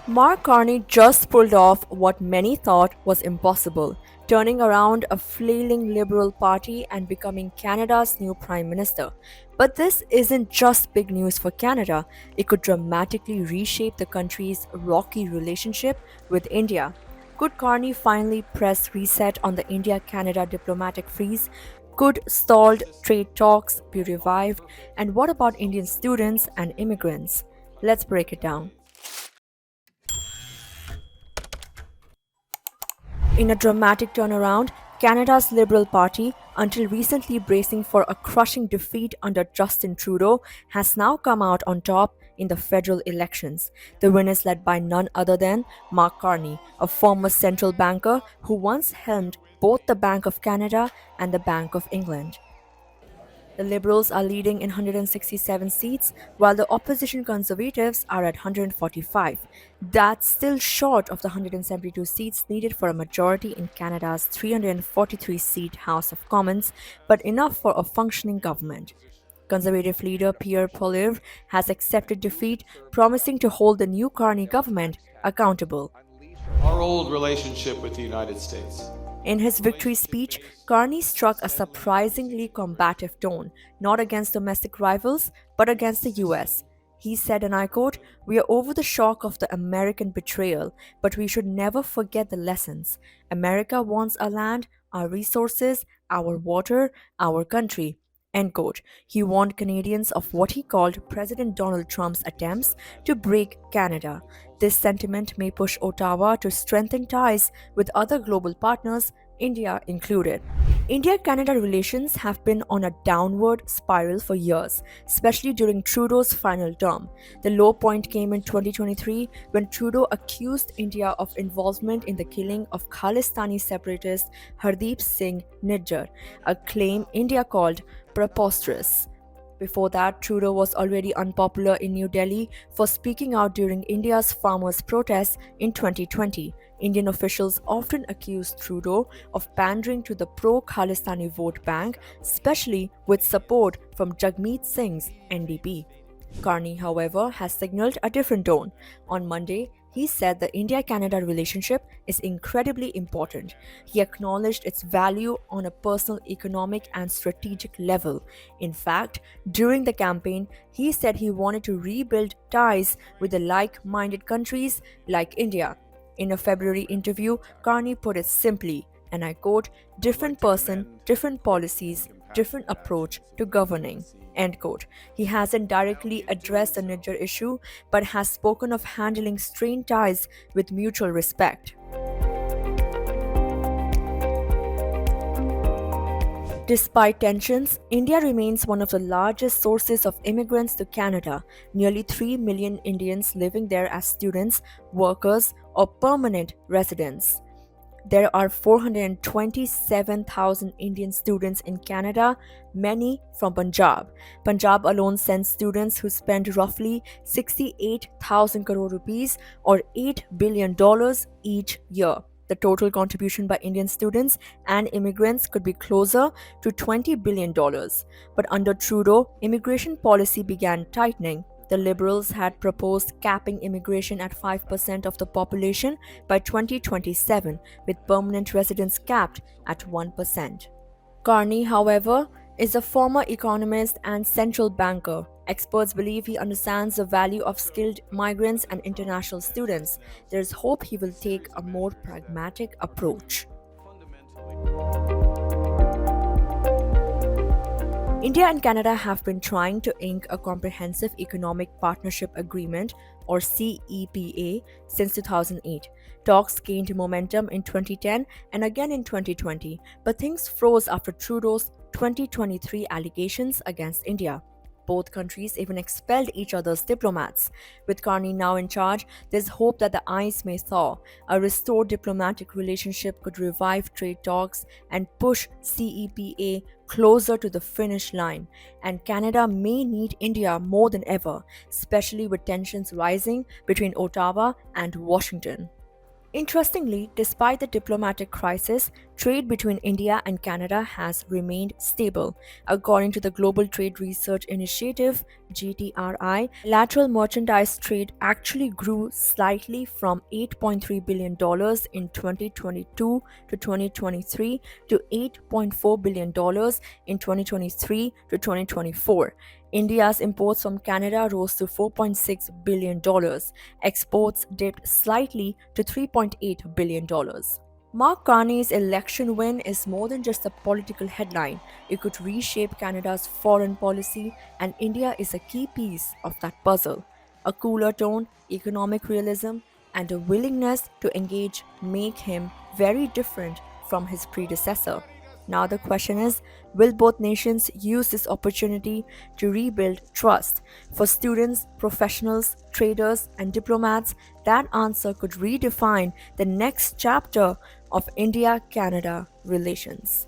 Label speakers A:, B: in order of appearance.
A: Mark Carney just pulled off what many thought was impossible, turning around a flailing Liberal Party and becoming Canada's new Prime Minister. But this isn't just big news for Canada, it could dramatically reshape the country's rocky relationship with India. Could Carney finally press reset on the India Canada diplomatic freeze? Could stalled trade talks be revived? And what about Indian students and immigrants? Let's break it down. In a dramatic turnaround, Canada's Liberal Party, until recently bracing for a crushing defeat under Justin Trudeau, has now come out on top in the federal elections. The win is led by none other than Mark Carney, a former central banker who once helmed both the Bank of Canada and the Bank of England. The Liberals are leading in 167 seats, while the opposition Conservatives are at 145. That's still short of the 172 seats needed for a majority in Canada's 343-seat House of Commons, but enough for a functioning government. Conservative leader Pierre Poilievre has accepted defeat, promising to hold the new Carney government accountable.
B: Our old relationship with the United States.
A: In his victory speech, Carney struck a surprisingly combative tone, not against domestic rivals, but against the US. He said, and I quote, "We are over the shock of the American betrayal, but we should never forget the lessons. America wants our land, our resources, our water, our country." End quote. He warned Canadians of what he called President Donald Trump's attempts to break Canada. This sentiment may push Ottawa to strengthen ties with other global partners, India included. India Canada relations have been on a downward spiral for years, especially during Trudeau's final term. The low point came in 2023 when Trudeau accused India of involvement in the killing of Khalistani separatist Hardeep Singh Nijjar, a claim India called preposterous. Before that, Trudeau was already unpopular in New Delhi for speaking out during India's farmers' protests in 2020. Indian officials often accused Trudeau of pandering to the pro Khalistani vote bank, especially with support from Jagmeet Singh's NDP. Carney, however, has signaled a different tone. On Monday, he said the India Canada relationship is incredibly important. He acknowledged its value on a personal, economic, and strategic level. In fact, during the campaign, he said he wanted to rebuild ties with the like minded countries like India. In a February interview, Carney put it simply, and I quote, "different person, different policies, different approach to governing." End quote. He hasn't directly addressed the Niger issue, but has spoken of handling strained ties with mutual respect. Despite tensions, India remains one of the largest sources of immigrants to Canada, nearly 3 million Indians living there as students, workers, or permanent residents. There are 427,000 Indian students in Canada, many from Punjab. Punjab alone sends students who spend roughly 68,000 crore rupees or $8 billion each year. The total contribution by Indian students and immigrants could be closer to $20 billion. But under Trudeau, immigration policy began tightening. The Liberals had proposed capping immigration at 5% of the population by 2027, with permanent residents capped at 1%. Carney, however, is a former economist and central banker. Experts believe he understands the value of skilled migrants and international students. There's hope he will take a more pragmatic approach. India and Canada have been trying to ink a comprehensive economic partnership agreement or CEPA since 2008. Talks gained momentum in 2010 and again in 2020, but things froze after Trudeau's 2023 allegations against India. Both countries even expelled each other's diplomats. With Carney now in charge, there's hope that the ice may thaw. A restored diplomatic relationship could revive trade talks and push CEPA closer to the finish line. And Canada may need India more than ever, especially with tensions rising between Ottawa and Washington. Interestingly, despite the diplomatic crisis, trade between India and Canada has remained stable. According to the Global Trade Research Initiative (GTRI), lateral merchandise trade actually grew slightly from $8.3 billion in 2022 to 2023 to $8.4 billion in 2023 to 2024. India's imports from Canada rose to $4.6 billion. Exports dipped slightly to $3.8 billion. Mark Carney's election win is more than just a political headline. It could reshape Canada's foreign policy, and India is a key piece of that puzzle. A cooler tone, economic realism, and a willingness to engage make him very different from his predecessor. Now, the question is, will both nations use this opportunity to rebuild trust? For students, professionals, traders, and diplomats, that answer could redefine the next chapter of India Canada relations.